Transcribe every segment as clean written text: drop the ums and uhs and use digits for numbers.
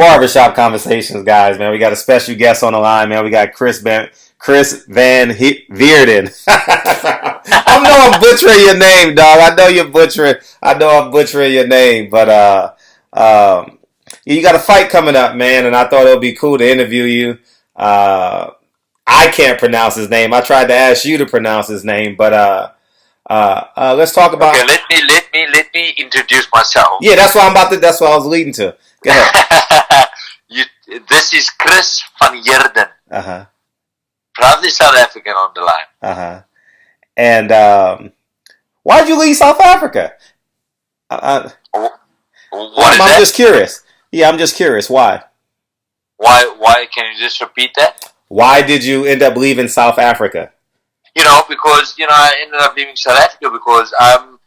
Barbershop Conversations, guys, man. We got a special guest on the line, man. We got Chris Van Heerden. I know I'm butchering your name, dog. I know I'm butchering your name, but you got a fight coming up, man, and I thought it would be cool to interview you. I can't pronounce his name. I tried to ask you to pronounce his name, but let's talk about. Okay, let me introduce myself. Yeah, that's what That's what I was leading to. Go ahead. This is Chris van Heerden. Proudly South African on the line. And why did you leave South Africa? What is I'm just curious. Yeah, I'm just curious. Why? Why? Can you just repeat that? Why did you end up leaving South Africa? Because I ended up leaving South Africa because I'm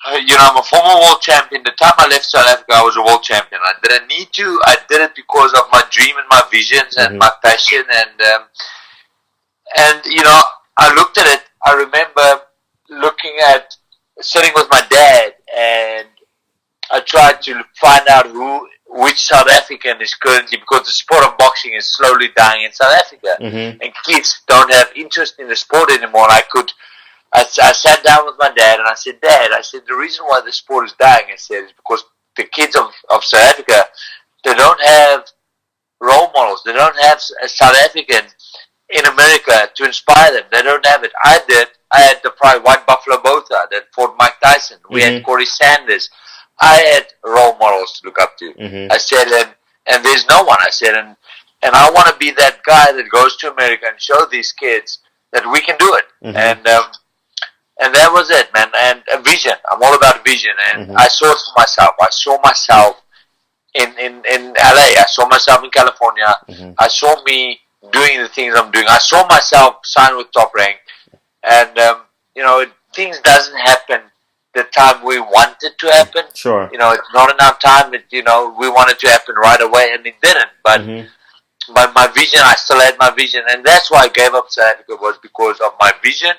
a former world champion. The time I left South Africa, I was a world champion. I didn't need to. I did it because of my dream and my visions and my passion. And I looked at it. I remember sitting with my dad, and I tried to find out which South African is currently, because the sport of boxing is slowly dying in South Africa, and kids don't have interest in the sport anymore. I sat down with my dad and I said, Dad, the reason why the sport is dying, is because the kids of South Africa, they don't have role models. They don't have a South African in America to inspire them. They don't have it. I did. I had the White Buffalo Botha that fought Mike Tyson. We had Corey Sanders. I had role models to look up to. I said, and there's no one. I said, and I want to be that guy that goes to America and show these kids that we can do it. And that was it, man. And a vision. I'm all about vision. And I saw it for myself. I saw myself in LA. I saw myself in California. I saw me doing the things I'm doing. I saw myself sign with Top Rank. And, things doesn't happen the time we want it to happen. Sure. It's not enough time. We want it to happen right away, and it didn't. But my vision, I still had my vision, and that's why I gave up South Africa, was because of my vision,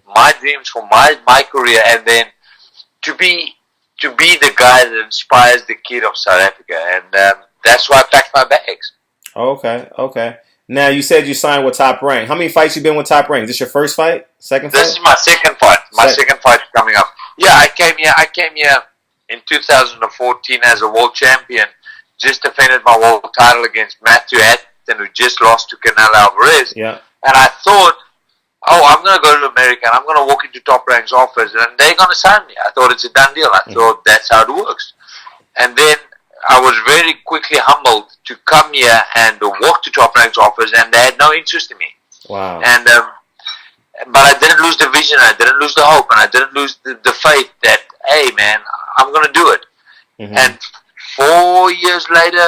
my dreams for my career, and then to be the guy that inspires the kid of South Africa, and that's why I packed my bags. Okay. Now, you said you signed with Top Rank. How many fights you been with Top Rank? Is this your first fight? Second fight? This is my second fight. Second fight coming up. Yeah, I came here in 2014 as a world champion. Just defended my world title against Matthew Hatton, who just lost to Canelo Alvarez. Yeah. And I thought, I'm going to go to America and I'm going to walk into Top Rank's office and they're going to sign me. I thought it's a done deal. I thought that's how it works. And then I was very quickly humbled to come here and walk to Top Rank's office, and they had no interest in me. Wow. And but I didn't lose the vision, I didn't lose the hope, and I didn't lose the faith that, hey man, I'm going to do it. And 4.5 years later,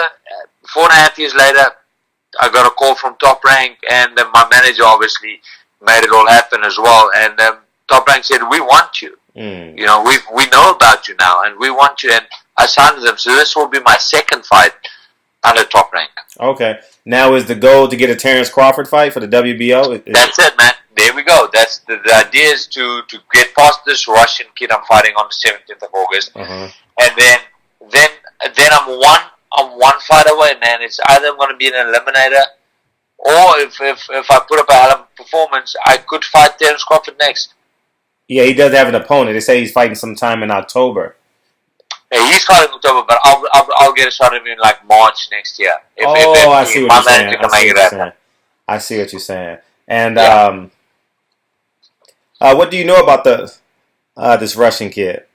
I got a call from Top Rank, and my manager obviously made it all happen as well. And Top Rank said, we want you. We know about you now, and we want you. And I signed them. So this will be my second fight under Top Rank. Okay. Now is the goal to get a Terrence Crawford fight for the WBO? That's it, man. There we go. That's the idea, is to get past this Russian kid I'm fighting on the 17th of August. And then I'm one fight away, man. It's either I'm going to be an eliminator, or if I put up a hell of a performance, I could fight Terrence Crawford next. Yeah, he does have an opponent. They say he's fighting sometime in October. Yeah, he's fighting in October, but I'll get a shot at him in like March next year. I see what you're saying. I see what you're saying. And what do you know about this Russian kid?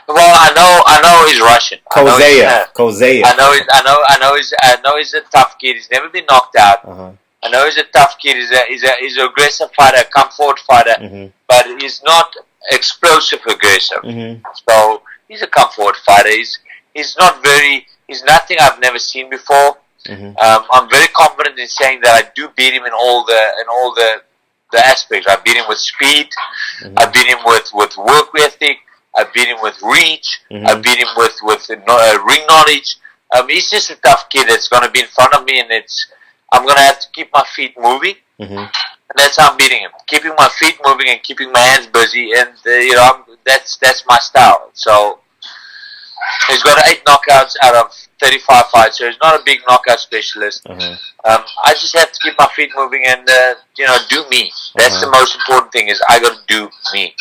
Well, I know he's Russian. Kozayev. I know he's a tough kid. He's never been knocked out. I know he's a tough kid. He's an aggressive fighter, a come forward fighter, but he's not explosive aggressive. So he's a come forward fighter. He's nothing I've never seen before. I'm very confident in saying that I do beat him in all the aspects. I beat him with speed. I beat him with work ethic. I beat him with reach. I beat him with ring knowledge. He's just a tough kid that's going to be in front of me, and I'm going to have to keep my feet moving. And that's how I'm beating him. Keeping my feet moving and keeping my hands busy, and that's my style. So he's got 8 knockouts out of 35 fights, so he's not a big knockout specialist. I just have to keep my feet moving and do me. That's the most important thing. Is I got to do me.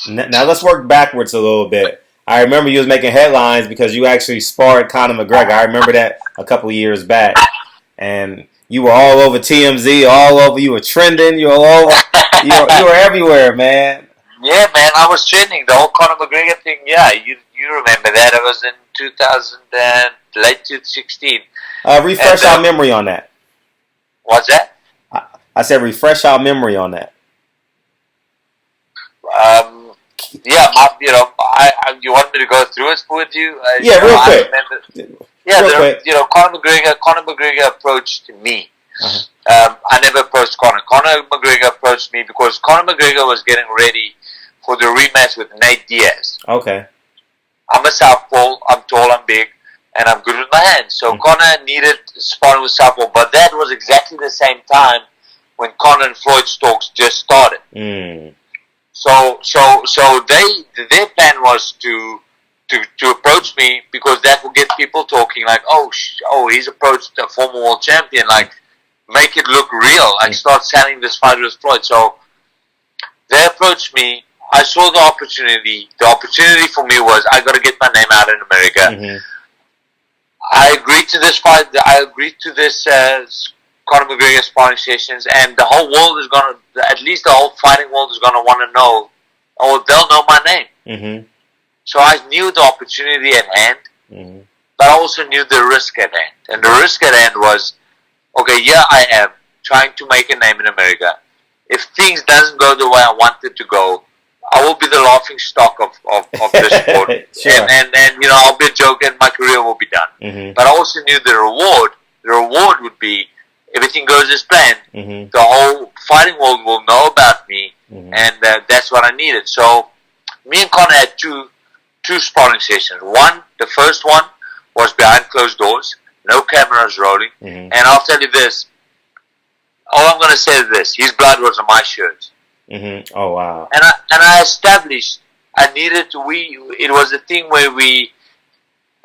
Now let's work backwards a little bit. I remember you was making headlines because you actually sparred Conor McGregor. I remember that a couple of years back, and you were all over TMZ, all over. You were trending. You were all over. You were everywhere, man. Yeah, man, I was trending. The whole Conor McGregor thing. Yeah, you remember that? It was in 2000 and late 2016. Refresh our memory on that. What's that? I said refresh our memory on that. You want me to go through it with you? Real quick. Conor McGregor approached me. I never approached Conor. Conor McGregor approached me because Conor McGregor was getting ready for the rematch with Nate Diaz. Okay. I'm a southpaw. I'm tall. I'm big, and I'm good with my hands. So Conor needed sparring with southpaw, but that was exactly the same time when Conor and Floyd's talks just started. So their plan was to approach me because that will get people talking like, he's approached a former world champion, like make it look real, like start selling this fight with Floyd. So they approached me. I saw the opportunity. The opportunity for me was I got to get my name out in America. I agreed to this fight. I agreed to this Conor McGregor sparring sessions, and the whole world is gonna, at least the whole fighting world is gonna want to know, or they'll know my name. So I knew the opportunity at hand, but I also knew the risk at hand. And the risk at hand was, okay, here I am trying to make a name in America. If things doesn't go the way I want it to go, I will be the laughing stock of this sport. Sure. And I'll be a joke and my career will be done. But I also knew the reward would be, everything goes as planned, the whole fighting world will know about me, and that's what I needed. So me and Conor had two sparring sessions. The first one was behind closed doors, no cameras rolling, and I'll tell you this, all I'm going to say is this, his blood was on my shirts. Oh, wow. And I established, it was a thing where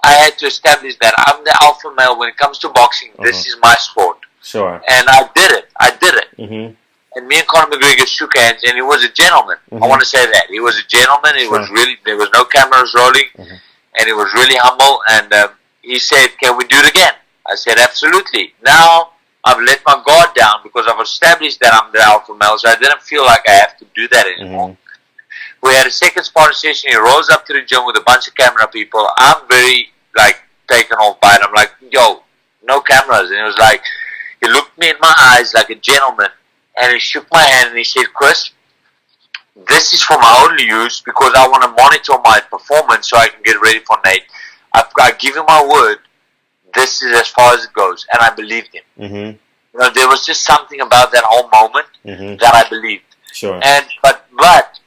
I had to establish that I'm the alpha male when it comes to boxing. This is my sport. Sure. And I did it. And me and Conor McGregor shook hands, and he was a gentleman. I want to say that. He was a gentleman. He was really, there was no cameras rolling, and he was really humble, and he said, can we do it again? I said, absolutely. Now, I've let my guard down because I've established that I'm the alpha male, so I didn't feel like I have to do that anymore. We had a second sparring session. He rose up to the gym with a bunch of camera people. I'm very, taken off by it. I'm like, yo, no cameras. And he was like, he looked me in my eyes like a gentleman, and he shook my hand and he said, Chris, this is for my own use because I want to monitor my performance so I can get ready for Nate. I give him my word. This is as far as it goes. And I believed him. There was just something about that whole moment that I believed. Sure. And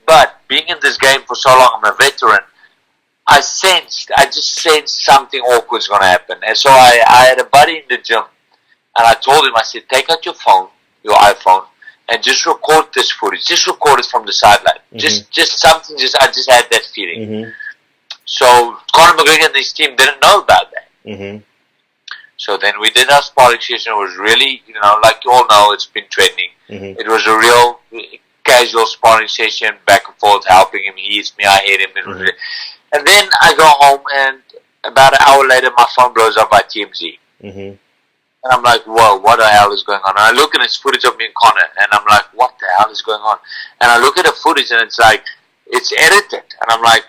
but being in this game for so long, I'm a veteran. I just sensed something awkward is going to happen. And so I had a buddy in the gym, and I told him, I said, take out your iPhone, and just record this footage. Just record it from the sideline. Just something. I just had that feeling. So Conor McGregor and his team didn't know about that. So then we did our sparring session. It was really, like you all know, it's been trending. It was a real casual sparring session, back and forth, helping him. He hits me, I hit him. It was really, and then I go home, and about an hour later, my phone blows up by TMZ. And I'm like, whoa, what the hell is going on? And I look at this footage of me and Conor, and I'm like, what the hell is going on? And I look at the footage, and it's like, it's edited. And I'm like,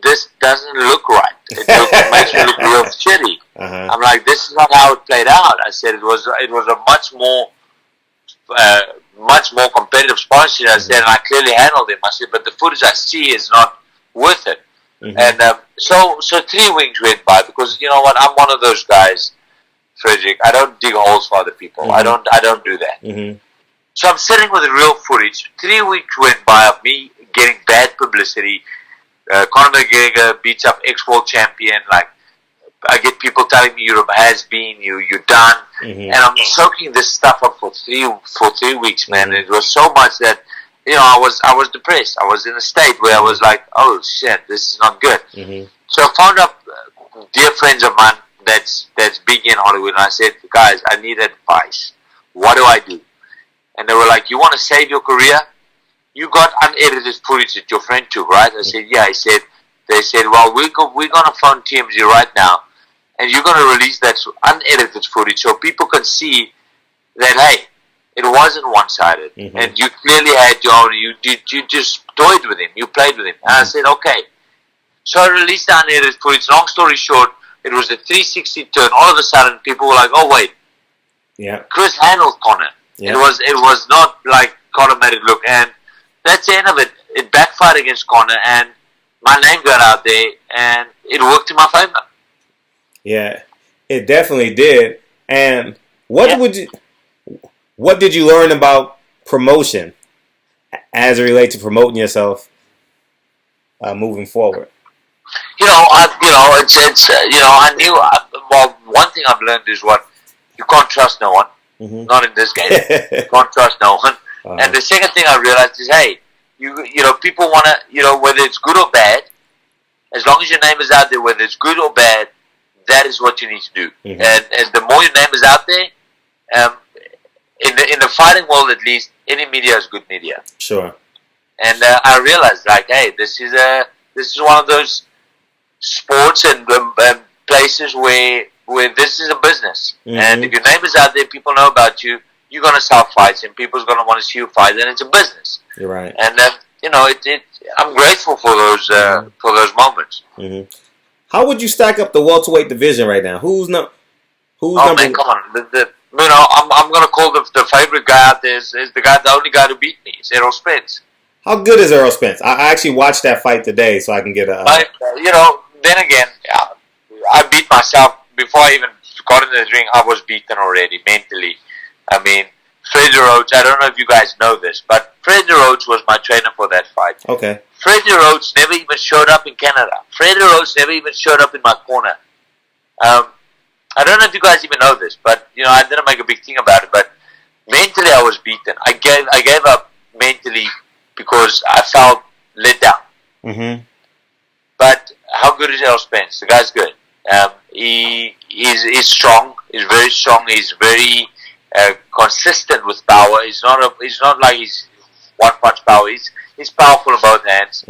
this doesn't look right. It makes me look real shitty. I'm like, this is not how it played out. I said it was a much more competitive sparring session. I said, and I clearly handled him. I said, but the footage I see is not worth it. And so 3 weeks went by because you know what? I'm one of those guys, Frederick. I don't dig holes for other people. I don't do that. So I'm sitting with the real footage. 3 weeks went by of me getting bad publicity. Conor McGregor beats up ex-world champion. Like, I get people telling me you're a has-been, you're done. And I'm soaking this stuff up for 3 weeks, man. It was so much that, I was depressed. I was in a state where I was like, oh shit, this is not good. So I found out dear friends of mine, that's big in Hollywood, and I said, guys, I need advice. What do I do? And they were like, you want to save your career? You got unedited footage that your friend took, right? I said, yeah. They said, well, we're going to phone TMZ right now, and you're going to release that unedited footage so people can see that, hey, it wasn't one-sided, and you clearly had your own. You just toyed with him, you played with him. And I said, okay. So I released the unedited footage. Long story short, it was a 360 turn. All of a sudden, people were like, "Oh wait, Chris handled Conor." Yeah. It was not like Conor made it look, and that's the end of it. It backfired against Conor, and my name got out there, and it worked in my favor. Yeah, it definitely did. And what did you learn about promotion as it relates to promoting yourself moving forward? I knew. Well, one thing I've learned is you can't trust no one. Not in this game. You can't trust no one. And the second thing I realized is, hey, people want to, whether it's good or bad, as long as your name is out there, whether it's good or bad, that is what you need to do. And the more your name is out there, in the fighting world at least, any media is good media. Sure. And I realized, like, hey, this is one of those sports and places where this is a business. And if your name is out there, people know about you. You're gonna sell fights, and people's gonna want to see you fight, and it's a business. You're right. And I'm grateful for those moments. How would you stack up the welterweight division right now? Who's number? Man, come on. I'm gonna call the favorite guy out there is the only guy who beat me. It's Errol Spence. How good is Errol Spence? I actually watched that fight today, so I can get a. Then again, I beat myself before I even got in the ring. I was beaten already mentally. I mean, Freddie Rhodes. I don't know if you guys know this, but Freddie Rhodes was my trainer for that fight. Okay. Freddie Rhodes never even showed up in Canada. Freddie Rhodes never even showed up in my corner. I don't know if you guys even know this, but I didn't make a big thing about it. But mentally, I was beaten. I gave up mentally because I felt let down. But how good is Errol Spence? The guy's good. He's strong. He's very strong. He's very consistent with power. He's not like he's one punch power. He's powerful in both hands.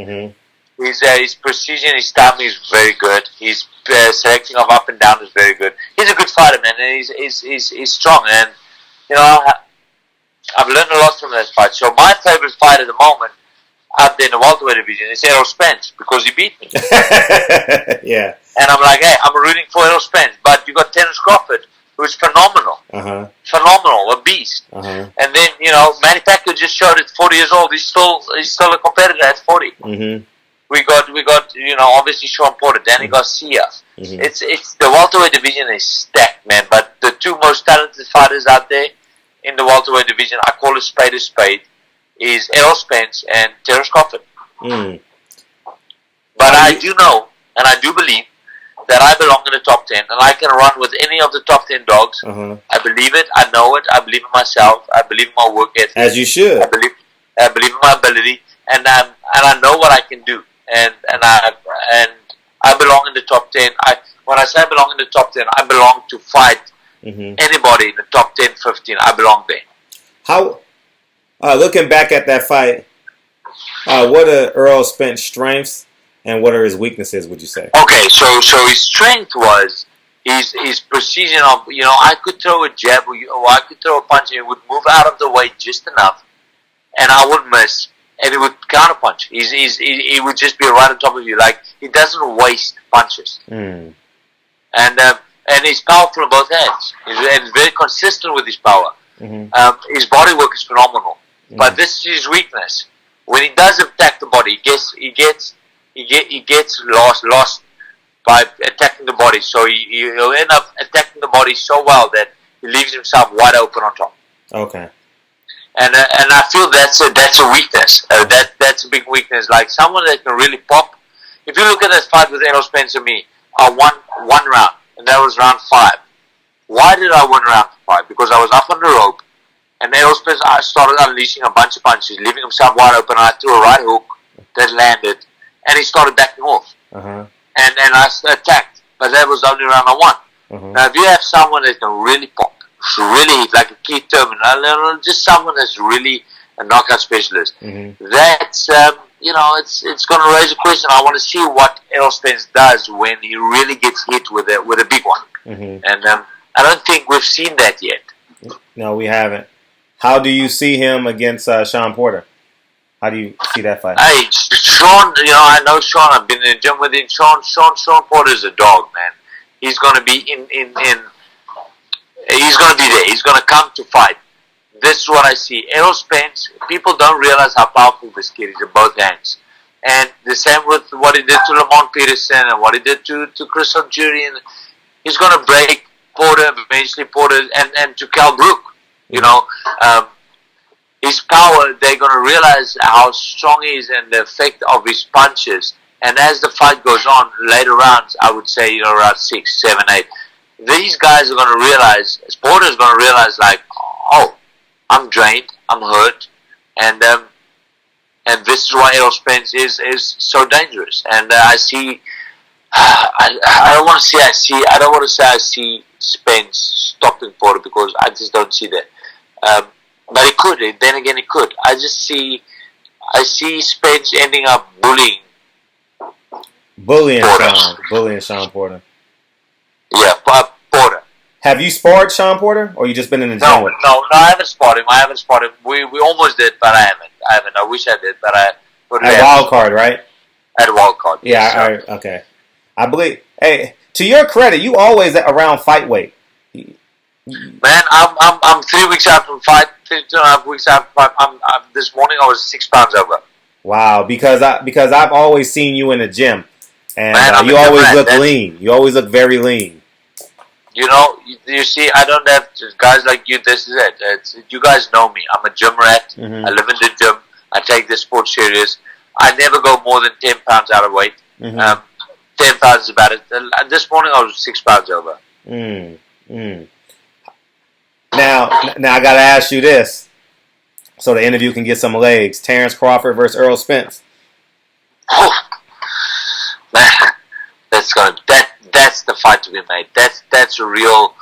His precision, his timing is very good. His selecting of up and down is very good. He's a good fighter, man, and he's strong. And I've learned a lot from that fight. So my favorite fight at the moment out there in the welterweight division is Errol Spence because he beat me. Yeah. And I'm like, hey, I'm rooting for Errol Spence, but you got Terence Crawford, who's phenomenal. Phenomenal, a beast. And then, Manny Pacquiao just showed at 40 years old. He's still a competitor at 40. We got obviously Sean Porter, Danny Garcia. It's the welterweight division is stacked, man. But the two most talented fighters out there in the welterweight division, I call a spade, is Errol Spence and Terence Crawford. But I do know, and I do believe, that I belong in the top 10, and I can run with any of the top 10 dogs. I believe it, I know it, I believe in myself, I believe in my work ethic. As you should. I believe in my ability, and I know what I can do, and I belong in the top 10. When I say I belong in the top 10, I belong to fight anybody in the top 10, 15. I belong there. How? Looking back at that fight, what are Errol Spence's strengths and what are his weaknesses, would you say? Okay, so his strength was his precision of, I could throw a jab or I could throw a punch and it would move out of the way just enough and I would miss and it would counter punch. He would just be right on top of you. Like, he doesn't waste punches. And he's powerful on both hands. He's very consistent with his power. His body work is phenomenal. But this is his weakness. When he does attack the body, he gets lost by attacking the body. So he'll end up attacking the body so well that he leaves himself wide open on top. Okay. And I feel that's a weakness. That's a big weakness. Like someone that can really pop. If you look at that fight with Errol Spence and me, I won one round, and that was round 5. Why did I win round 5? Because I was up on the rope. And Errol Spence started unleashing a bunch of punches, leaving himself wide open. I threw a right hook that landed, and he started backing off. And I attacked, but that was the only round I won. Now, if you have someone that can really pop, really like a key terminal, just someone that's really a knockout specialist, that's it's going to raise a question. I want to see what Errol Spence does when he really gets hit with a big one, and I don't think we've seen that yet. No, we haven't. How do you see him against Sean Porter? How do you see that fight? Hey, Sean, I know Sean. I've been in the gym with him. Sean Porter is a dog, man. He's going to be he's going to be there. He's going to come to fight. This is what I see. Errol Spence, people don't realize how powerful this kid is in both hands. And the same with what he did to Lamont Peterson and what he did to Chris Jury. He's going to break Porter, eventually Porter, and to Cal Brook. His power, they're going to realize how strong he is and the effect of his punches. And as the fight goes on, later rounds, I would say, around 6, 7, 8, these guys are going to realize, Porter's going to realize, like, oh, I'm drained, I'm hurt, and this is why Errol Spence is so dangerous. And I see, I don't want to say I see Spence stopping Porter, because I just don't see that. But it could. Then again, it could. I see Spence ending up bullying Sean Porter. Yeah, Porter. Have you sparred Sean Porter, or you just been in the gym with him? No, I haven't sparred him. We almost did, but I haven't. I wish I did, but I. At wild card, right? At wild card. Yeah. Okay. I believe. Hey, to your credit, you always around fight weight. Man, I'm 3 weeks out from fight. 2.5 weeks out from fight. This morning I was 6 pounds over. Wow, because I've always seen you in the gym, and man, you always look lean. You always look very lean. You see, I don't have guys like you. This is it. You guys know me. I'm a gym rat. I live in the gym. I take this sport serious. I never go more than 10 pounds out of weight. 10 pounds is about it. This morning I was 6 pounds over. Now I gotta ask you this, so the interview can get some legs. Terrence Crawford versus Errol Spence. Oh, man, that's the fight to be made. That's a real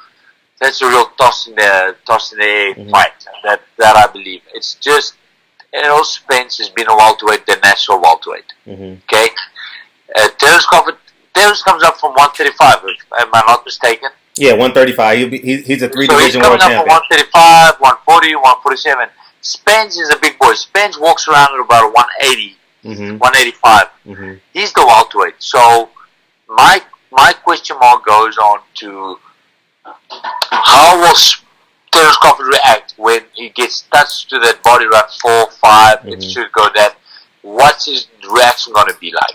toss in the fight. That I believe. It's just Errol Spence has been a welterweight, the natural welterweight. Okay, Terrence Crawford. Terrence comes up from 135. Am I not mistaken? Yeah, 135. He's a 3 so division world champion. He's coming up from 135, 140, 147. Spence is a big boy. Spence walks around at about 180, 185. He's the welterweight. So my question mark goes on to how will Terrence Crawford react when he gets touched to that body around 4, 5. It should go that. What's his reaction going to be like?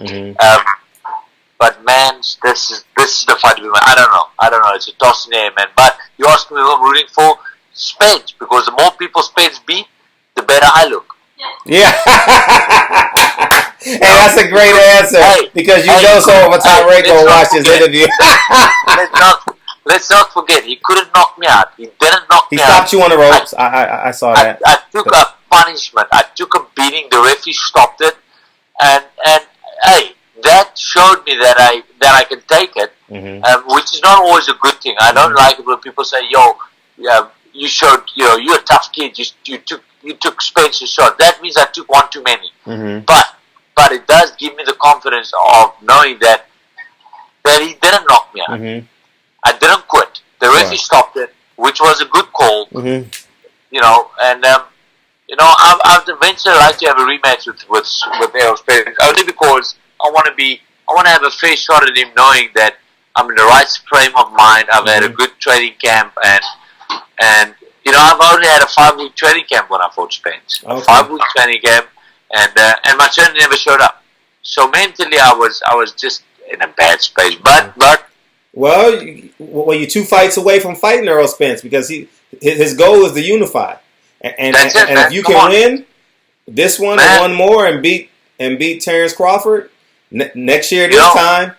But man, this is the fight to be made. I don't know. It's a toss in the air, man. But you ask me who I'm rooting for? Spence, because the more people Spence beat, the better I look. Yeah. Hey, that's a great answer. Because Tom Rako watched his interview. Let's not forget, he couldn't knock me out. He didn't knock me out. He stopped you on the ropes. I saw that. I took a punishment. I took a beating. The referee stopped it, and hey, that showed me that I can take it, which is not always a good thing. I don't like it when people say, "Yo, you showed, you're a tough kid. You took Spence's shot." That means I took one too many. But it does give me the confidence of knowing that he didn't knock me out. I didn't quit. The referee stopped it, which was a good call. And I'd eventually like to have a rematch with Errol Spence, only because I want to have a fair shot at him, knowing that I'm in the right frame of mind. I've had a good training camp, and I've only had a 5-week training camp when I fought Spence. A 5-week training camp, and my trainer never showed up. So mentally, I was just in a bad space. But well, you're 2 fights away from fighting Errol Spence, because his goal is to unify, and if you can win this one and one more and beat Terrence Crawford next year this time,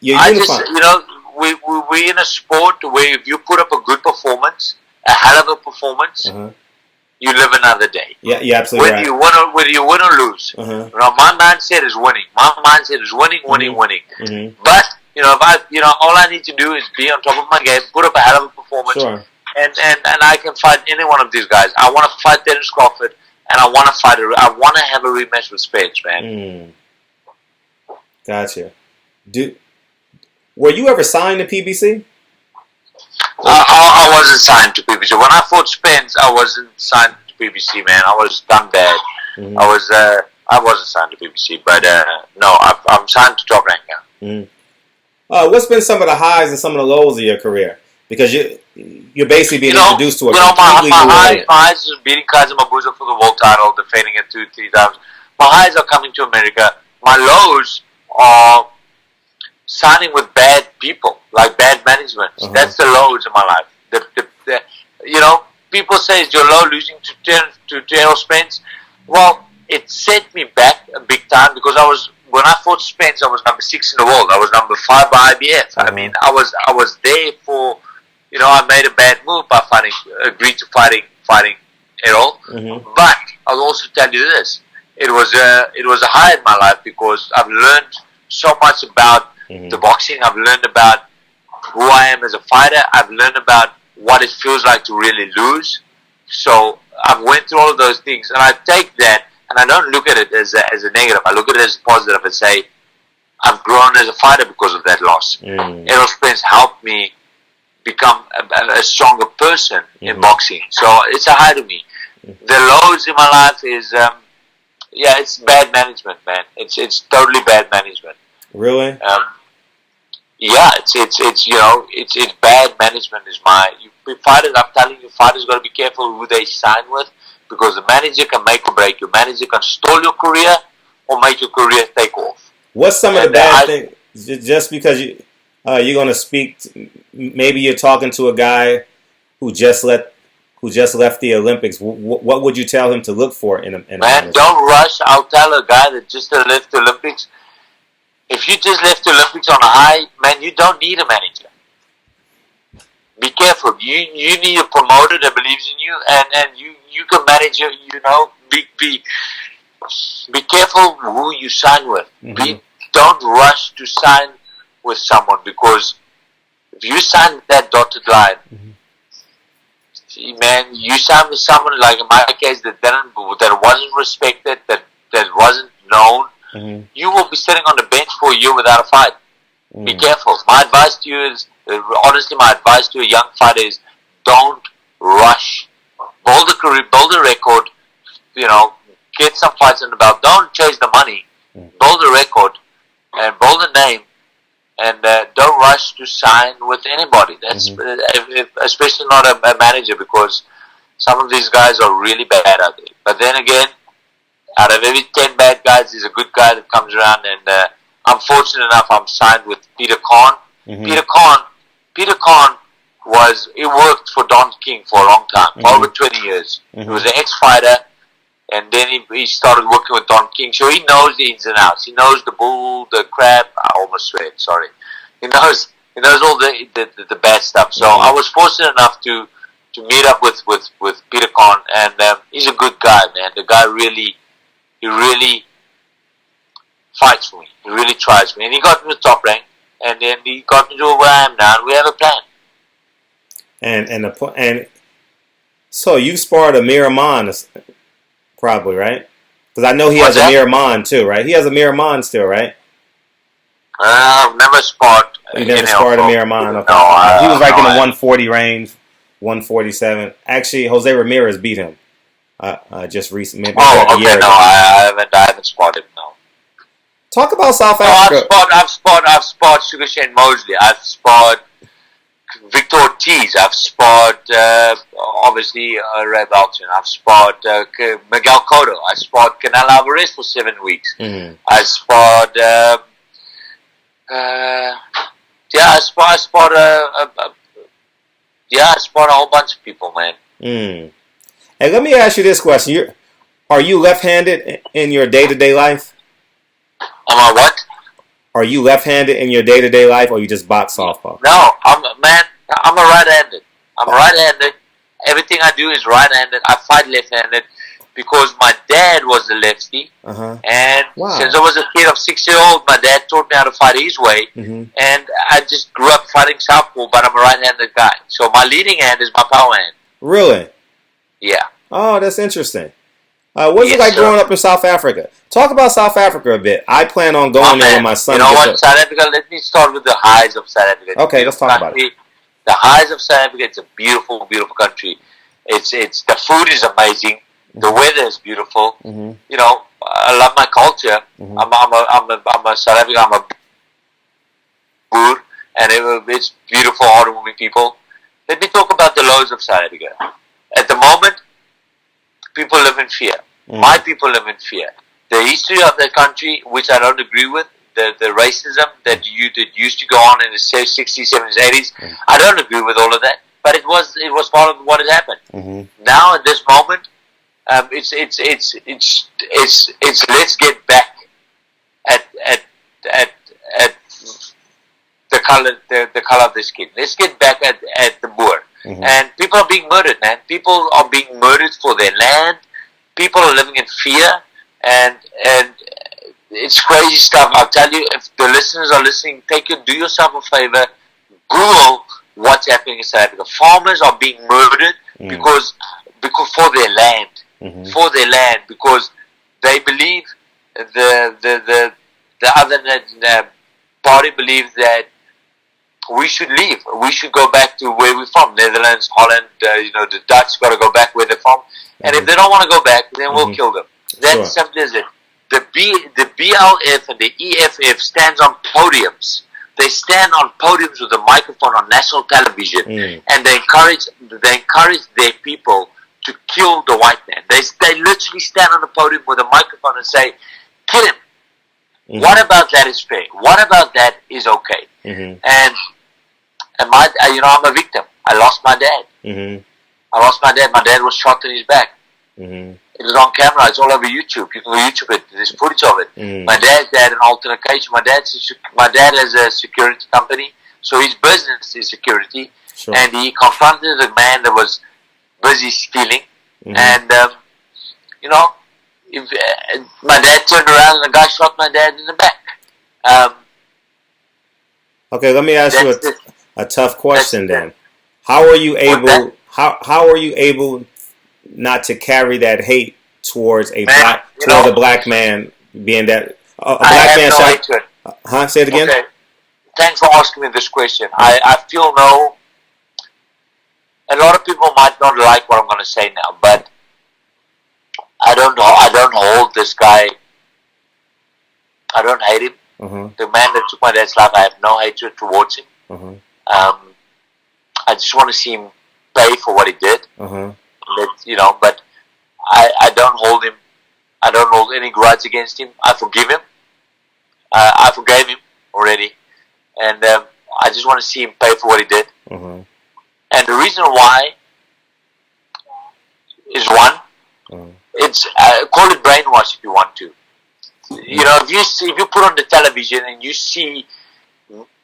you're unifying. We're in a sport where if you put up a good performance, a hell of a performance, you live another day. Yeah, you're absolutely right. Whether you win or lose. My mindset is winning. My mindset is winning. But all I need to do is be on top of my game, put up a hell of a performance, Sure. and I can fight any one of these guys. I want to fight Dennis Crawford, and I want to have a rematch with Spence, man. Gotcha. Were you ever signed to PBC? I wasn't signed to PBC. When I fought Spence, I wasn't signed to PBC, man. I was done bad. Mm-hmm. I wasn't signed to PBC, but no, I'm signed to Top Rank now. Mm-hmm. What's been some of the highs and some of the lows of your career? Because you're basically being introduced to a completely new my highs is beating Kaiser Mabuza for the world title, defending it 2-3 times. My highs are coming to America. My lows are signing with bad people, like bad management. Uh-huh. That's the lows in my life. People say it's your low losing to Errol Spence. Well, it set me back a big time because when I fought Spence, I was number 6 in the world. I was number 5 by IBF. Uh-huh. I mean, I was there for, I made a bad move by agreed to fighting Errol. Mm-hmm. But I'll also tell you this: it was a high in my life because I've learned so much about the boxing. I've learned about who I am as a fighter. I've learned about what it feels like to really lose. So I've went through all of those things, and I take that, and I don't look at it as a negative. I look at it as a positive and say, I've grown as a fighter because of that loss. Errol Spence helped me become a stronger person in boxing. So it's a high to me. The lows in my life is, it's bad management, man. It's totally bad management. Really? It's bad management is fighters. I'm telling you, fighters got to be careful who they sign with, because the manager can make or break. Your manager can stall your career or make your career take off. What's some of the bad things? Just because you're going to speak, maybe you're talking to a guy who just left the Olympics. What would you tell him to look for in a man? Don't rush. I'll tell a guy that just left the Olympics. If you just left the Olympics on a high, man, you don't need a manager. Be careful. You need a promoter that believes in you, and you can manage your, be careful who you sign with. Don't rush to sign with someone, because if you sign that dotted line, man, you sign with someone, like in my case, that wasn't respected, that wasn't known. You will be sitting on the bench for a year without a fight. Be careful. My advice to you is, honestly, my advice to a young fighter is, don't rush. Build a record. Get some fights in the belt. Don't chase the money. Build a record and build a name, and don't rush to sign with anybody. That's especially not a manager, because some of these guys are really bad out there. But then again, out of every 10 bad guys, there's a good guy that comes around, and I'm fortunate enough I'm signed with Peter Khan. Peter Khan he worked for Don King for a long time, for over 20 years. He was an ex-fighter, and then he started working with Don King, so he knows the ins and outs. He knows the bull, the crap. I almost swear, sorry. He knows all the bad stuff. So I was fortunate enough to meet up with Peter Khan, and he's a good guy, man. The guy really fights for me. He really tries for me. And he got me to Top Rank, and then he got me to where I am now, and we have a plan. And so you sparred Amir Aman, probably, right? Because I know he has Amir Aman too, right? He has Amir Aman still, right? I've never sparred. You never sparred Amir Aman? Okay. No, he was like in the 140 range, 147. Actually, Jose Ramirez beat him just recently. Oh, okay. No, I haven't sparred him. No. Talk about South Africa. I've sparred Sugar Shane Mosley. I've sparred Victor Ortiz. I've sparred obviously Ray Beltran. I've sparred Miguel Cotto. I sparred Canelo Alvarez for 7 weeks. I sparred I sparred a whole bunch of people, man. And let me ask you this question: Are you left-handed in your day-to-day life? Am I what? Are you left-handed in your day-to-day life, or you just box softball? No, I'm a right-handed. I'm right-handed. Everything I do is right-handed. I fight left-handed. because my dad was a lefty, and Wow. since I was a kid of 6 years old, my dad taught me how to fight his way, and I just grew up fighting southpaw, but I'm a right-handed guy. So my leading hand is my power hand. Really? Yeah. Oh, that's interesting. What's it Yes, like sir. growing up in South Africa? Talk about South Africa a bit. I plan on going there with my son. You know what, South Africa, let me start with the highs of South Africa. Okay, let's talk about it. The highs of South Africa, it's a beautiful, beautiful country. It's the food is amazing. The weather is beautiful. You know, I love my culture. I'm a South African. I'm a Boer, and it's beautiful, hardworking people. Let me talk about the lows of South Africa. At the moment, people live in fear. My people live in fear. The history of the country, which I don't agree with, the racism that used to go on in the 60s, 70s, 80s, I don't agree with all of that. But it was part of what had happened. Now at this moment, it's let's get back at the color of the skin. Let's get back at the Boer. And people are being murdered, man. People are being murdered for their land. People are living in fear, and it's crazy stuff. I'll tell you, if the listeners are listening, do yourself a favor, Google what's happening in South Africa. Farmers are being murdered because for their land, because they believe the other party believes that we should leave. We should go back to where we're from. Netherlands, Holland, the Dutch got to go back where they're from. And if they don't want to go back, then we'll kill them. That's simple as it. The BLF and the EFF stands on podiums. They stand on podiums with a microphone on national television, and they encourage their people to kill the white man. They literally stand on the podium with a microphone and say, "Kill him." What about that is fair? What about that is okay? And I'm a victim. I lost my dad. I lost my dad. My dad was shot in his back. It was on camera. It's all over YouTube. You can go YouTube it. There's footage of it. My dad had an altercation. My dad has a security company, so his business is security. And he confronted a man that was busy stealing. And my dad turned around and the guy shot my dad in the back. Okay, let me ask you a tough question then. How are you able? How are you able not to carry that hate towards a black man, being that a black man shot? Say it again. Okay. Thanks for asking me this question. I feel a lot of people might not like what I'm going to say now, but I don't know. I don't hold this guy. I don't hate him. The man that took my dad's life, I have no hatred towards him. I just want to see him pay for what he did. But I don't hold him. I don't hold any grudge against him. I forgive him. I forgave him already, and I just want to see him pay for what he did. And the reason why is one. It's call it brainwash if you want to. If you put on the television and you see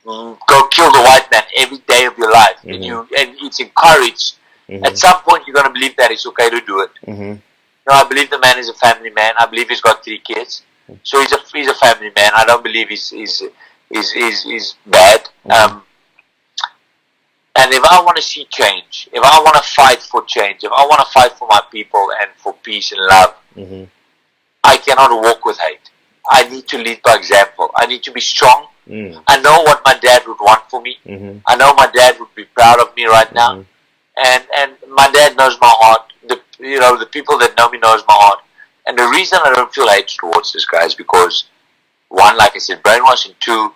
go kill the white man every day of your life, and it's encouraged. At some point, you're going to believe that it's okay to do it. No, I believe the man is a family man. I believe he's got 3 kids, so he's a family man. I don't believe he's bad. And if I want to see change, if I want to fight for change, if I want to fight for my people and for peace and love, I cannot walk with hate. I need to lead by example. I need to be strong. I know what my dad would want for me. I know my dad would be proud of me right now. And my dad knows my heart. The people that know me knows my heart. And the reason I don't feel hate towards this guy is because, one, like I said, brainwashing. 2,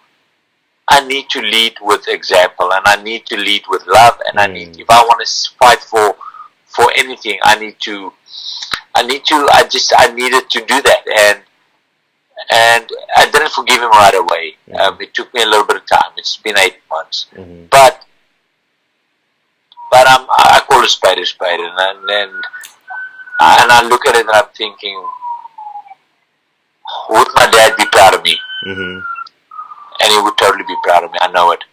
I need to lead with example, and I need to lead with love. And I need, if I want to fight for anything, I needed to do that. And I didn't forgive him right away. It took me a little bit of time. It's been 8 months, but I call a spade, and I look at it and I'm thinking, would my dad be proud of me? And he would totally be proud of me. I know it.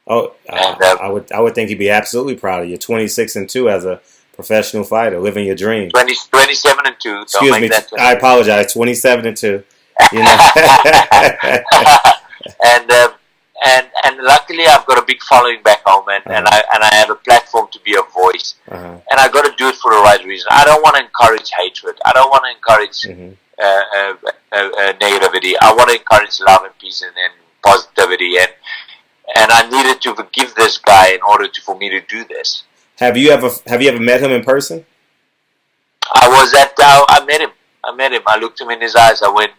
Oh, and, I would think he'd be absolutely proud of you. 26-2 as Professional fighter, living your dream. 27-2. Excuse me. I apologize. 27-2. You know. and luckily I've got a big following back home, and I have a platform to be a voice, and I got to do it for the right reason. I don't want to encourage hatred. I don't want to encourage negativity. I want to encourage love and peace and positivity, and I needed to forgive this guy in order for me to do this. Have you ever met him in person? I met him. I looked him in his eyes. I went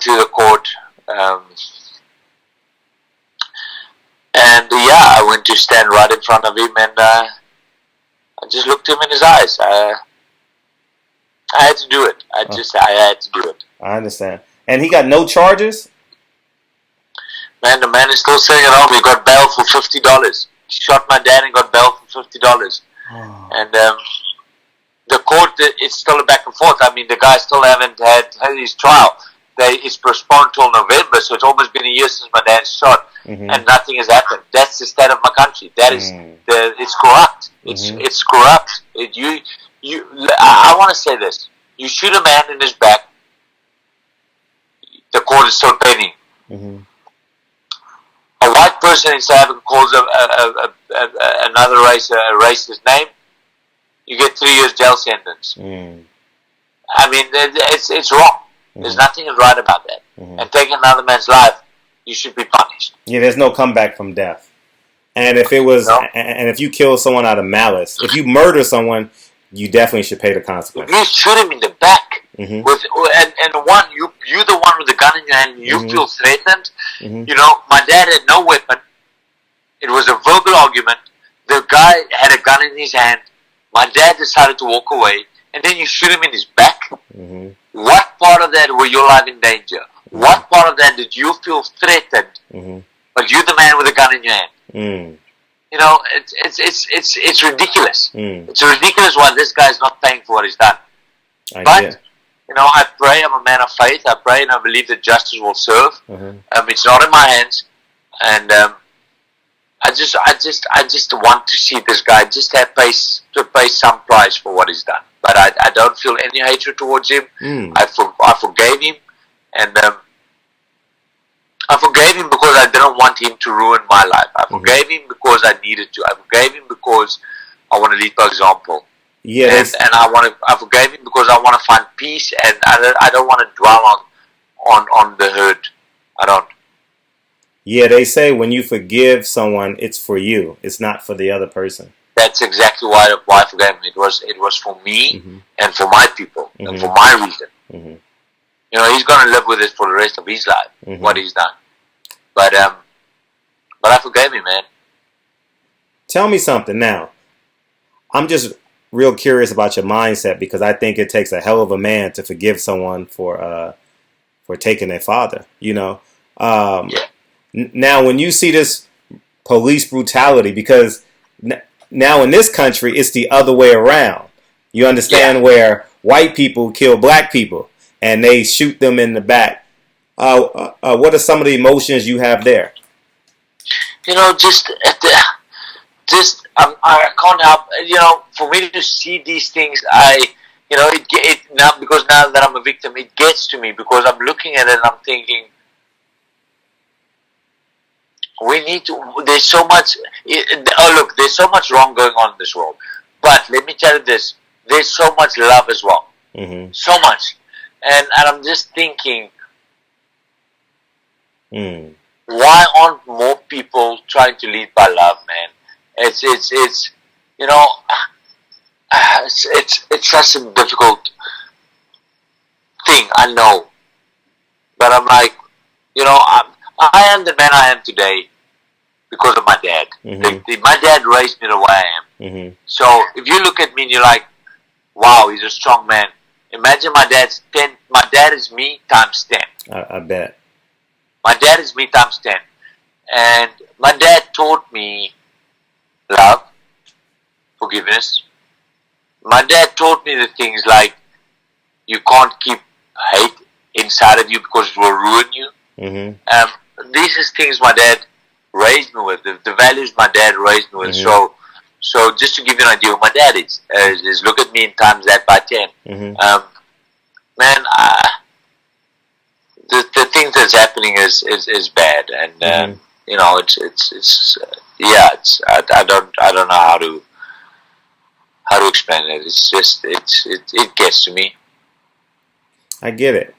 to the court, and I went to stand right in front of him, and I just looked him in his eyes. I had to do it. I had to do it. I understand. And he got no charges? Man, the man is still sitting at home. He got bail for $50. He shot my dad and got bail for $50. Oh. And the court, it's still a back and forth. I mean, the guy still haven't had his trial. It's postponed till November, so it's almost been a year since my dad's shot, and nothing has happened. That's the state of my country. That is, it's corrupt. It's corrupt. I want to say this: you shoot a man in his back, the court is still pending. A white person in South Africa calls another race a racist name, you get 3 years jail sentence. I mean, it's wrong. There's nothing right about that. And taking another man's life, you should be punished. Yeah, there's no comeback from death. And if and if you kill someone out of malice, if you murder someone, you definitely should pay the consequences. If you shoot him in the back, you're the one with the gun in your hand, you feel threatened. You know, my dad had no weapon. It was a verbal argument. The guy had a gun in his hand. My dad decided to walk away, and then you shoot him in his back. What part of that were your life in danger? What part of that did you feel threatened? But you're the man with a gun in your hand. You know, it's ridiculous. It's ridiculous why this guy's not paying for what he's done. But you know, I pray. I'm a man of faith. I pray and I believe that justice will serve. It's not in my hands, and I just want to see this guy just pay some price for what he's done. But I don't feel any hatred towards him. I forgave him, and I forgave him because I didn't want him to ruin my life. I forgave him because I needed to. I forgave him because I want to lead by example. Yes. And I forgave him because I want to find peace, and I don't want to dwell on the hurt. I don't. Yeah, they say when you forgive someone, it's for you. It's not for the other person. That's exactly why I forgave him. It was for me and for my people and for my reason. You know, he's going to live with it for the rest of his life, what he's done. But I forgave him, man. Tell me something now. I'm just real curious about your mindset, because I think it takes a hell of a man to forgive someone for taking their father. You know. Now, when you see this police brutality, because now in this country it's the other way around. You understand, where white people kill black people and they shoot them in the back. What are some of the emotions you have there? You know, I can't help. You know, for me to see these things, because now that I'm a victim, it gets to me, because I'm looking at it and I'm thinking, we need to. There's so much. There's so much wrong going on in this world. But let me tell you this: there's so much love as well. So much, and I'm just thinking, why aren't more people trying to lead by love, man? It's you know, it's such a difficult thing, I know, but I'm like, you know, I am the man I am today because of my dad. My dad raised me the way I am. So if you look at me and you're like, wow, he's a strong man. Imagine my dad's 10. My dad is me times 10. I bet. My dad is me times 10. And my dad taught me love, forgiveness. My dad taught me the things like, you can't keep hate inside of you because it will ruin you. These are things my dad raised me with, the values my dad raised me with. So So just to give you an idea who my dad is look at me and times that by 10. Man, the thing that's happening is bad, and you know, it's I don't know how to explain it. It's just it gets to me. I get it.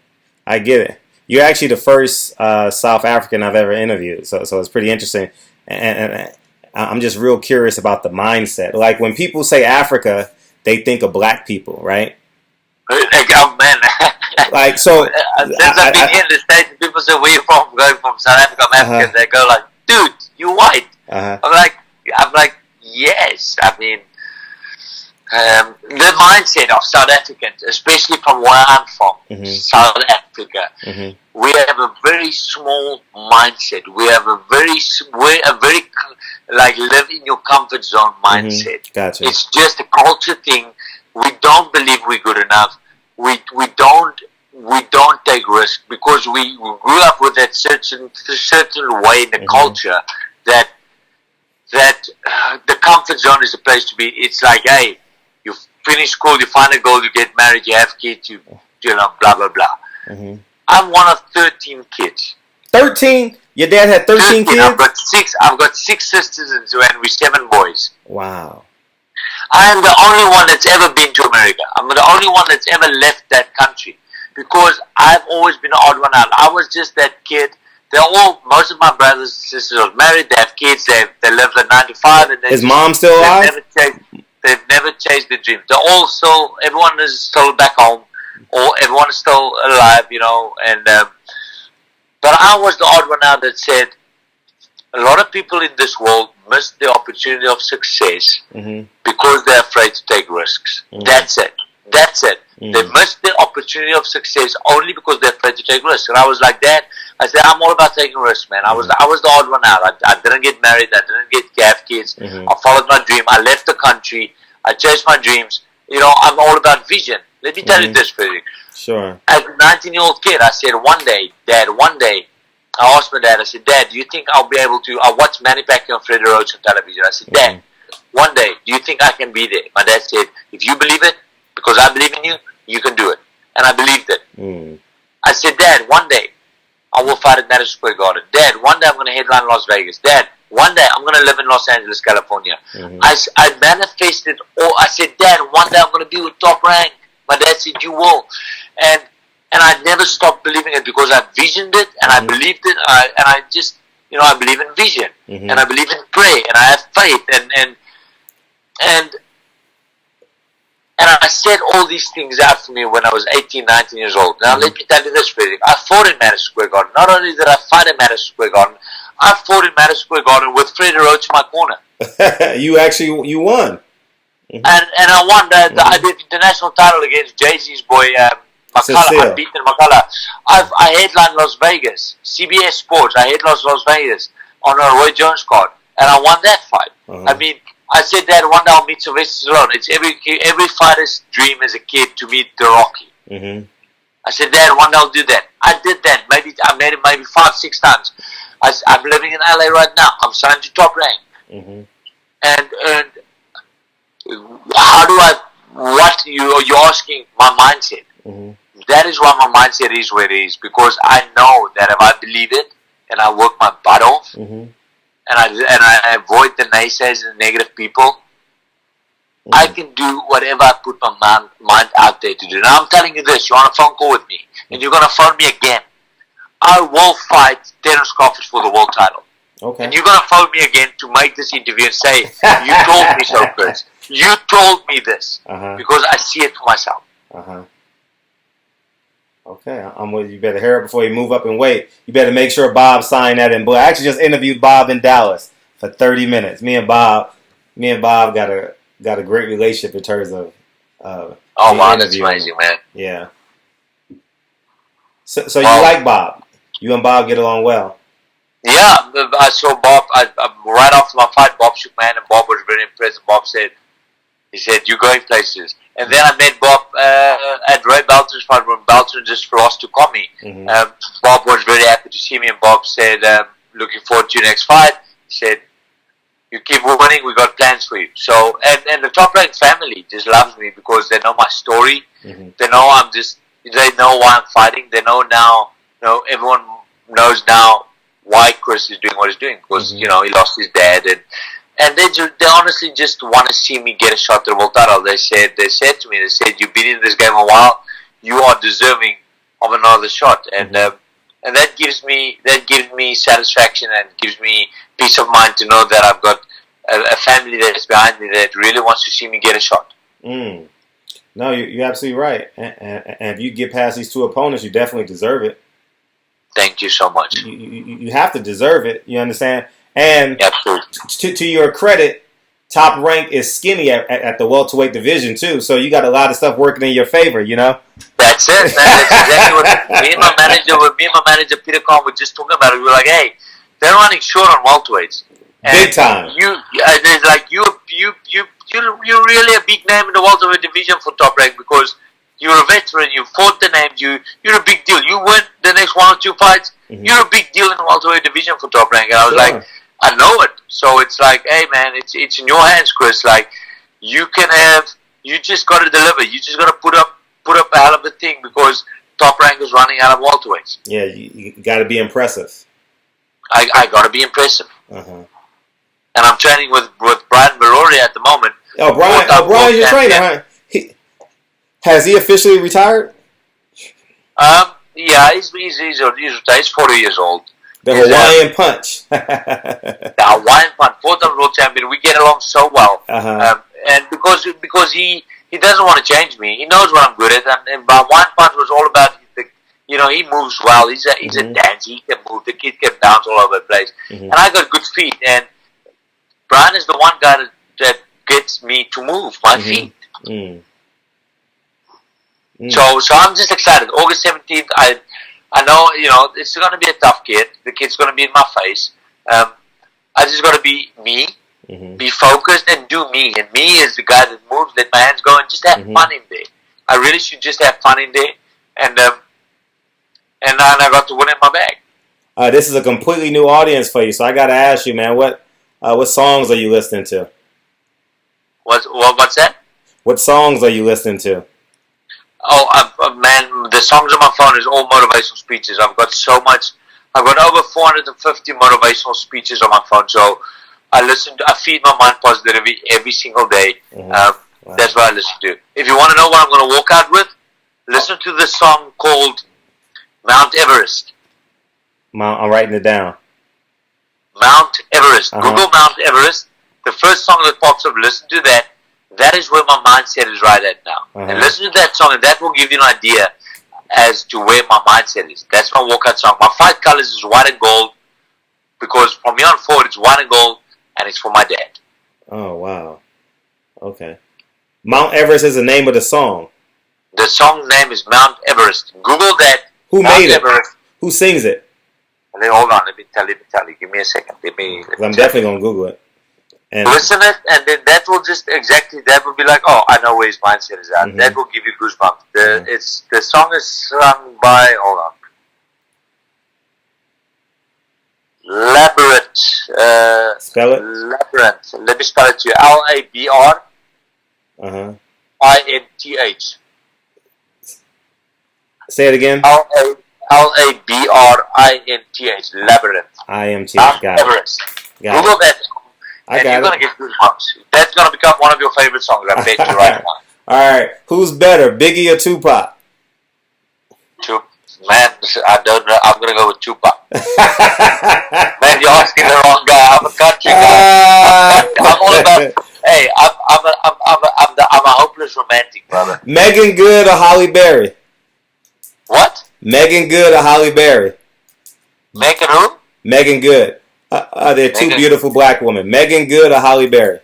You're actually the first South African I've ever interviewed, so it's pretty interesting, and I'm just real curious about the mindset. Like when people say Africa, they think of black people, right? Like, oh man, like so. Since I've been here in the States, people say, "Where you from?" Going from South Africa, I'm African. They go like, "Dude, you white." I'm like, yes. I mean, the mindset of South Africans, especially from where I'm from, South Africa, we have a very small mindset. We have a very like live in your comfort zone mindset. Gotcha. It's just a culture thing. We don't believe we're good enough. We don't take risks because we grew up with that certain way in the culture that the comfort zone is the place to be. It's like, hey, you finish school, you find a goal, you get married, you have kids, you know, blah blah blah. I'm one of 13 kids. 13? Your dad had 13 kids? I've got 6 sisters and we're 7 boys. Wow. I am the only one that's ever been to America. I'm the only one that's ever left that country because I've always been the odd one out. I was just that kid. Most of my brothers and sisters are married. They have kids. They live a 9 to 5. And is mom still alive? They've never chased the dream. They're all still. Everyone is still back home, or everyone is still alive. You know, and but I was the odd one out that said a lot of people in this world miss the opportunity of success because they're afraid to take risks. That's it. They missed the opportunity of success only because they're afraid to take risks. And I was like, Dad, I said, I'm all about taking risks, man. I was the odd one out. I didn't get married. I didn't have kids. I followed my dream. I left the country. I chased my dreams. You know, I'm all about vision. Let me tell you this, Frederick. Sure. As a 19-year-old kid, I said, one day, I asked my dad, I said, Dad, do you think I'll be able to, I watched Manny Pacquiao and Freddie Roach on television. I said, Dad, one day, do you think I can be there? My dad said, if you believe it, because I believe in you, you can do it. And I believed it. I said, Dad, one day, I will fight at Madison Square Garden. Dad, one day I'm going to headline Las Vegas. Dad, one day I'm going to live in Los Angeles, California. I manifested, I said, Dad, one day I'm going to be with Top Rank. My dad said, you will. And I never stopped believing it because I visioned it and I believed it. And I just, you know, I believe in vision and I believe in prayer and I have faith and I set all these things out for me when I was 18, 19 years old. Now let me tell you this, Frederick. I fought in Madison Square Garden. Not only did I fight in Madison Square Garden, I fought in Madison Square Garden with Freddie Roach in my corner. you won. And I won I did international title against Jay-Z's boy, McCullough. I beat McCullough. I headlined Las Vegas. CBS Sports. I headlined Las Vegas on a Roy Jones card. And I won that fight. I mean, I said that one day I'll meet Sylvester Stallone. It's every fighter's dream as a kid to meet the Rocky. I said, Dad, one day I'll do that. I did that. I made it maybe 5-6 times. I'm living in LA right now. I'm signed to Top Rank. And how do you're asking my mindset. That is why my mindset is where it is, because I know that if I believe it and I work my butt off and I avoid the naysayers and the negative people, I can do whatever I put my mind out there to do. Now I'm telling you this, you're on a phone call with me and you're going to phone me again. I will fight Terence Crawford for the world title. Okay. And you're going to phone me again to make this interview and say, you told me so, Chris. You told me this because I see it for myself. Okay, I'm with you. You better hurry up before you move up and wait. You better make sure Bob signed that in blue. I actually just interviewed Bob in Dallas for 30 minutes. Me and Bob got a great relationship in terms of oh wow, that's amazing, man. Yeah. So you like Bob? You and Bob get along well? Yeah, I saw Bob. Right after my fight, Bob shook my hand, and Bob was very impressed. Bob said, "You're going places." And then I met Bob at Ray Belton's fight when Belton just lost to Comey. Bob was very happy to see me, and Bob said, "Looking forward to your next fight." He said, You keep winning, we got plans for you. So, and the Top Rank family just loves me because they know my story. Mm-hmm. They know they know why I'm fighting. They know now, everyone knows now why Chris is doing what he's doing because, Mm-hmm. he lost his dad and they honestly just want to see me get a shot at the world title. They said to me, you've been in this game a while, you are deserving of another shot. And, Mm-hmm. and that gives me satisfaction and gives me peace of mind to know that I've got a family that's behind me that really wants to see me get a shot. Mm. No, you're absolutely right. And if you get past these two opponents, you definitely deserve it. Thank you so much. You have to deserve it. You understand? And Absolutely. to your credit, Top Rank is skinny at the welterweight division too. So you got a lot of stuff working in your favor. That's it, man. That's exactly what me and my manager Peter Kahn were just talking about it. We were like, hey, they're running short on welterweights. And big time. There's like you're really a big name in the welterweight division for Top Rank because you're a veteran. You fought the names. You're a big deal. You win the next 1 or 2 fights. Mm-hmm. You're a big deal in the welterweight division for Top Rank. And I was like, I know it. So it's like, hey man, it's in your hands, Chris. Like you just got to deliver. You just got to put up a hell of a thing because Top Rank is running out of welterweights. Yeah, you got to be impressive. I got to be impressive. Uh-huh. And I'm training with Brian Barori at the moment. Oh, Brian's your trainer, huh? Has he officially retired? Yeah, he's retired. He's 40 years old. The Hawaiian Punch. The Hawaiian Punch, 4-time world champion. We get along so well. Uh-huh. And because he doesn't want to change me. He knows what I'm good at. And Hawaiian Punch was all about he moves well. He's a dancer. He can move. The kid can bounce all over the place. Mm-hmm. And I got good feet. And Brian is the one guy that gets me to move my feet. Mm. So I'm just excited. August 17th, I know, it's going to be a tough kid. The kid's going to be in my face. I just got to be me, be focused, and do me. And me is the guy that moves, let my hands go, and just have fun in there. I really should just have fun in there. And I got to win in my bag. This is a completely new audience for you, so I got to ask you, man, what songs are you listening to? What's that? What songs are you listening to? Oh, man, the songs on my phone is all motivational speeches. I've got over 450 motivational speeches on my phone. So I feed my mind positivity every single day. Mm-hmm. Wow. That's what I listen to. If you want to know what I'm going to walk out with, listen to this song called Mount Everest. I'm writing it down. Mount Everest. Google Mount Everest. The first song that pops up, listen to that. That is where my mindset is right at now. And listen to that song, and that will give you an idea as to where my mindset is. That's my walkout song. My fight colors is white and gold because from here on forward, it's white and gold, and it's for my dad. Oh, wow. Okay. Mount Everest is the name of the song. The song name is Mount Everest. Google that. Who made it? Everest. Who sings it? Hold on. Let me tell you. Give me a second. I'm definitely going to Google it. And listen it, and then that will be like, oh, I know where his mindset is at. Mm-hmm. That will give you goosebumps. The song is sung by, hold on, Labyrinth. Spell it? Labyrinth. Let me spell it to you. Labyrinth. Say it again. Labyrinth. Labyrinth. IMTH. Got Everest. Got Google that. And you're going to get goosebumps. That's going to become one of your favorite songs, I bet you right now. All right. Who's better, Biggie or Tupac? Man, I don't know. I'm going to go with Tupac. Man, you're asking the wrong guy. I'm a country guy. I'm all about... Hey, I'm a hopeless romantic, brother. Megan Good or Halle Berry? What? Megan Good or Halle Berry? Megan who? Megan Good. They're two beautiful black women. Megan Good or Halle Berry?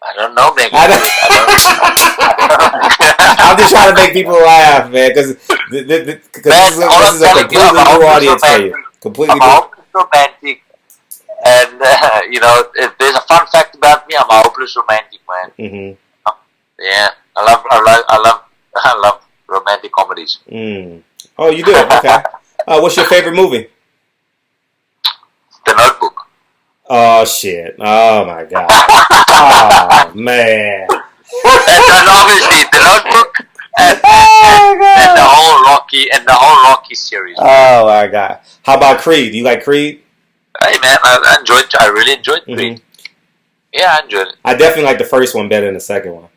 I don't know Megan Good. I'm just trying to make people laugh, man, because this is a completely new audience for you. Completely new. Romantic, and if there's a fun fact about me, I'm a hopeless romantic, man. Mm-hmm. Yeah, I love romantic comedies. Mm. Oh, you do? Okay. What's your favorite movie? The Notebook. Oh shit! Oh my god! Oh man! And obviously the Notebook and, Oh and god! the whole Rocky series. Oh my god! How about Creed? You like Creed? Hey man, I really enjoyed Creed. Yeah, I enjoyed it. I definitely like the first one better than the second one.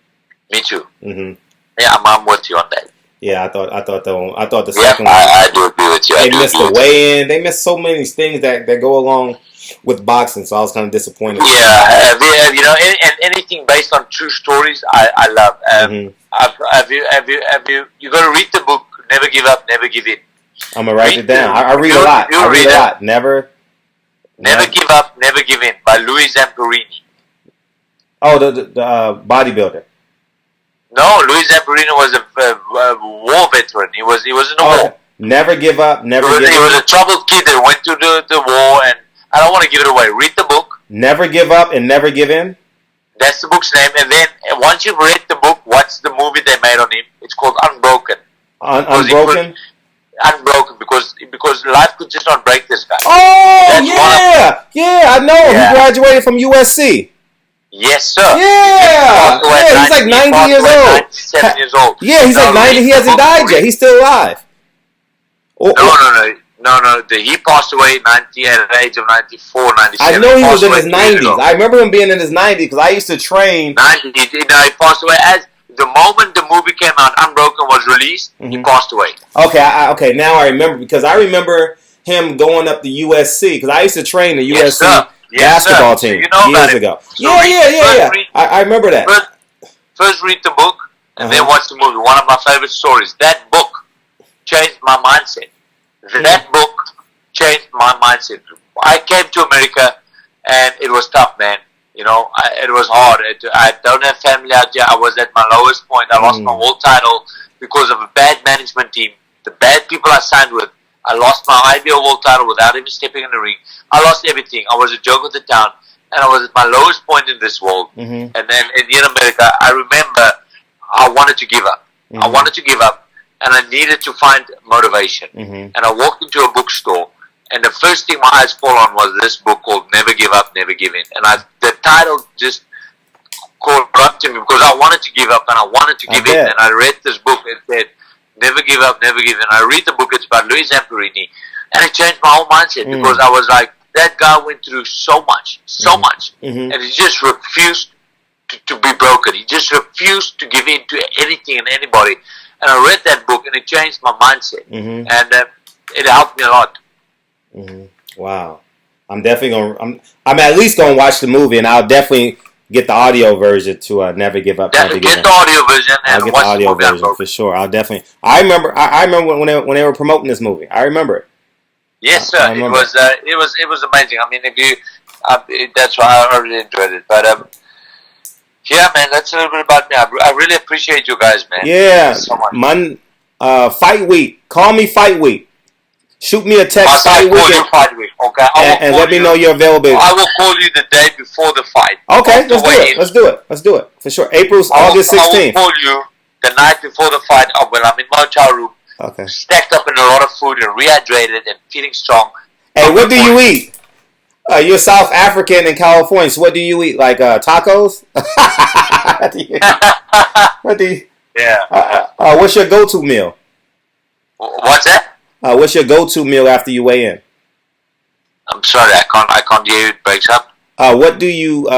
Me too. Mm-hmm. Yeah, I'm with you on that. Yeah, I thought the second one. I do agree with you. They missed the weigh-in. They missed so many things that go along with boxing. So I was kind of disappointed. Yeah, anything based on true stories, I love. You got to read the book. Never give up, never give in. I'm gonna write it down. I read a lot. I read a lot. Never give up, never give in by Louis Zamperini. Oh, the bodybuilder. No, Louis Zamperini was a war veteran. He was in the war. Never give up. Never give in. He was a troubled kid that went to the war, and I don't want to give it away. Read the book. Never give up and never give in. That's the book's name. And then once you've read the book, watch the movie they made on him. It's called Unbroken. Unbroken. Unbroken because life could just not break this guy. Oh yeah, I know. Yeah. He graduated from USC. Yes, sir. Yeah, he's like 90 years old. 97 years old. Yeah, he's like 90. He hasn't died yet. He's still alive. No. He passed away at the age of 94, 97. I know he was in his 90s. I remember him being in his 90s because I used to train. 90. He passed away as the moment the movie came out. Unbroken was released. He passed away. Okay. Now I remember because I remember him going up to USC because I used to train the USC. Basketball team years ago. So yeah. I remember that. First read the book and then watch the movie. One of my favorite stories. That book changed my mindset. That book changed my mindset. I came to America and it was tough, man. You know, it was hard. I don't have family out here. I was at my lowest point. I lost my world title because of a bad management team. The bad people I signed with. I lost my IBO world title without even stepping in the ring. I lost everything. I was a joke of the town. And I was at my lowest point in this world. And then in America, I remember I wanted to give up. I wanted to give up. And I needed to find motivation. And I walked into a bookstore. And the first thing my eyes fall on was this book called Never Give Up, Never Give In. And the title just corrupted me because I wanted to give up and I wanted to give in. And I read this book and it said, Never give up, never give in. I read the book, it's by Louis Zamperini, and it changed my whole mindset because I was like, that guy went through so much, and he just refused to be broken. He just refused to give in to anything and anybody. And I read that book, and it changed my mindset, and it helped me a lot. Wow, I'm definitely gonna. I'm at least gonna watch the movie, and I'll definitely get the audio version to Never Give Up. Get the audio version and I'll get watch the audio version for sure. I'll definitely. I remember when they were promoting this movie. I remember it. Yes, sir. It was amazing. I mean, that's why I really enjoyed it. But yeah, man, that's a little bit about me. I really appreciate you guys, man. Yeah, so much. Fight week. Call me fight week. Shoot me a text fight week. Okay. And let me know your availability. I will call you the day before the fight. Okay, let's do it. For sure. August 16th. I will call you the night before the fight when I'm in my hotel room. Okay. Stacked up in a lot of food and rehydrated and feeling strong. Hey, what do you eat? You're South African in California, so what do you eat? Like tacos? What do you? Yeah. What's your go-to meal? What's that? What's your go-to meal after you weigh in? I'm sorry, I can't hear you. It breaks up. What do you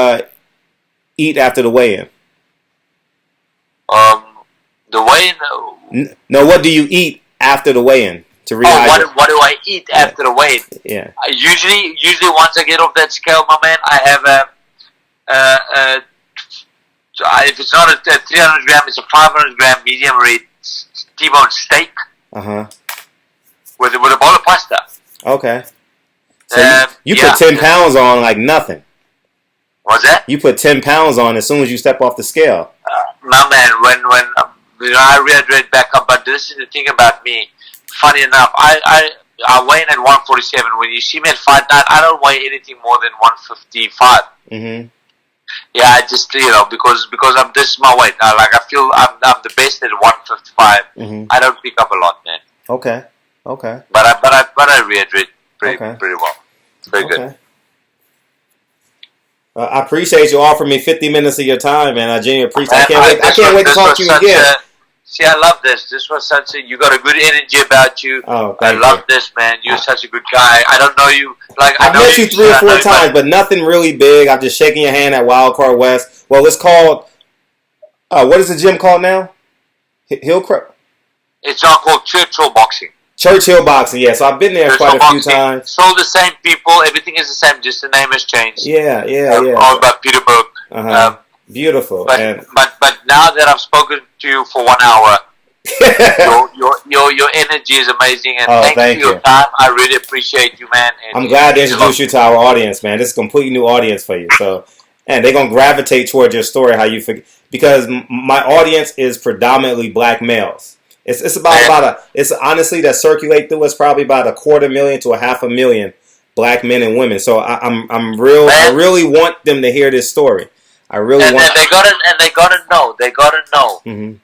eat after the weigh-in? The weigh-in. No, what do you eat after the weigh-in to rehydrate? What do I eat after the weigh-in? Yeah. Usually once I get off that scale, my man, I have if it's not a 300 gram, it's a 500 gram medium rare T-bone steak. With a bowl of pasta. Okay. So you put 10 pounds on like nothing. What's that? You put 10 pounds on as soon as you step off the scale. My man, when I rehydrate back up, but this is the thing about me. Funny enough, I weigh in at 147. When you see me at fight night, I don't weigh anything more than 155. Yeah, I just because this is my weight. I feel I'm the best at 155. I don't pick up a lot, man. Okay. But I rehydrate pretty well. Very good. I appreciate you offering me 50 minutes of your time, man. I genuinely appreciate. Man, I can't wait to talk to you again. See, I love this. This was such a. You got a good energy about you. Oh, I thank love you. this, man. You're such a good guy. I don't know you. Like I've met you 3 or 4 times, but nothing really big. I'm just shaking your hand at Wildcard West. Well, it's called. What is the gym called now? Hillcrest. It's all called Churchill Boxing. Churchill Boxing, yeah. So I've been there Churchill quite a few times. It's all the same people. Everything is the same. Just the name has changed. Yeah. All about Peterborough. Beautiful. But now that I've spoken to you for 1 hour, your energy is amazing, and thank you for your time. I really appreciate you, man. I'm glad to introduce you to our audience, man. This is a completely new audience for you. So, and they're gonna gravitate towards your story, how you because my audience is predominantly black males. It's about it's honestly that circulate through us probably about 250,000 to 500,000 black men and women. So I really want them to hear this story. I really want. And they gotta know. They gotta know. Mm-hmm.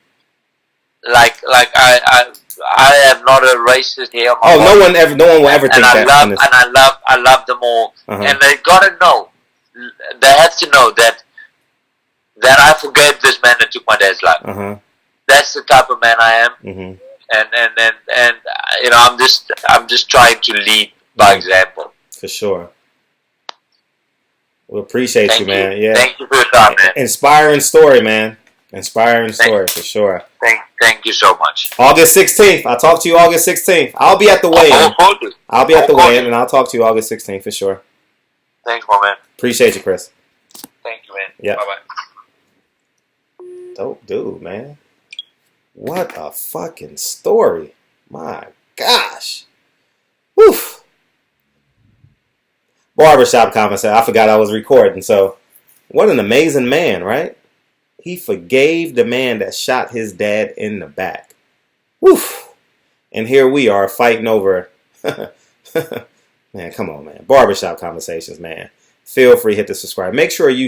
Like I am not a racist here. No one will ever think that. I love them all, and they gotta know. They have to know that I forgave this man that took my dad's life. That's the type of man I am, and you know, I'm just trying to lead by example. For sure. We appreciate you, man. Yeah. Thank you for your time, man. Inspiring story, man. Inspiring story, for sure. Thank you so much. August 16th. I'll talk to you August 16th. I'll be at the weigh-in. I'll be at the weigh-in, and I'll talk to you August 16th, for sure. Thanks, my man. Appreciate you, Chris. Thank you, man. Yeah. Bye-bye. Dope dude, man. What a fucking story. My gosh. Woof. Barbershop conversation. I forgot I was recording. So, what an amazing man, right? He forgave the man that shot his dad in the back. Woof. And here we are fighting over. Man, come on, man. Barbershop conversations, man. Feel free to hit the subscribe. Make sure you,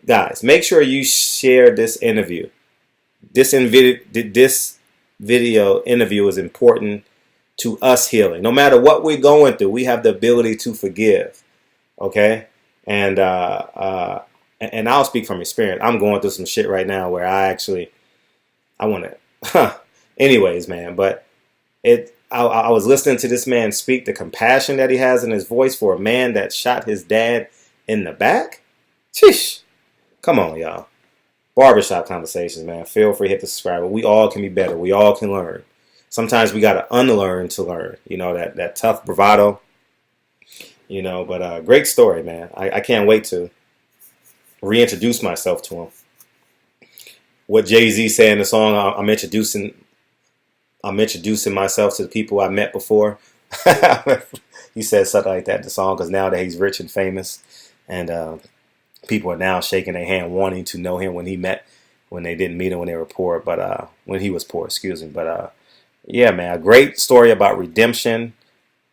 guys, make sure you share this interview. This video interview is important to us healing. No matter what we're going through, we have the ability to forgive. Okay? And I'll speak from experience. I'm going through some shit right now where I want to. Anyways, man, but I was listening to this man speak, the compassion that he has in his voice for a man that shot his dad in the back. Sheesh. Come on, y'all. Barbershop conversations, man. Feel free to hit the subscribe. We all can be better. We all can learn. Sometimes we got to unlearn to learn. You know, that tough bravado. You know, but great story, man. I can't wait to reintroduce myself to him. What Jay-Z said in the song, I'm introducing myself to the people I met before. He said something like that in the song because now that he's rich and famous, and people are now shaking their hand wanting to know him when they didn't meet him when they were poor, but when he was poor, excuse me. But yeah, man, a great story about redemption,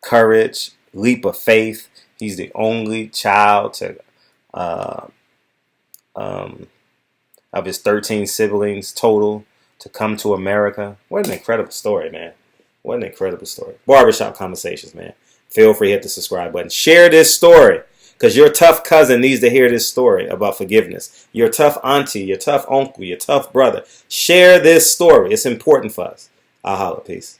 courage, leap of faith. He's the only child to of his 13 siblings total to come to America. What an incredible story, man. What an incredible story. Barbershop conversations, man. Feel free to hit the subscribe button. Share this story because your tough cousin needs to hear this story about forgiveness. Your tough auntie, your tough uncle, your tough brother. Share this story. It's important for us. I'll holla. Peace.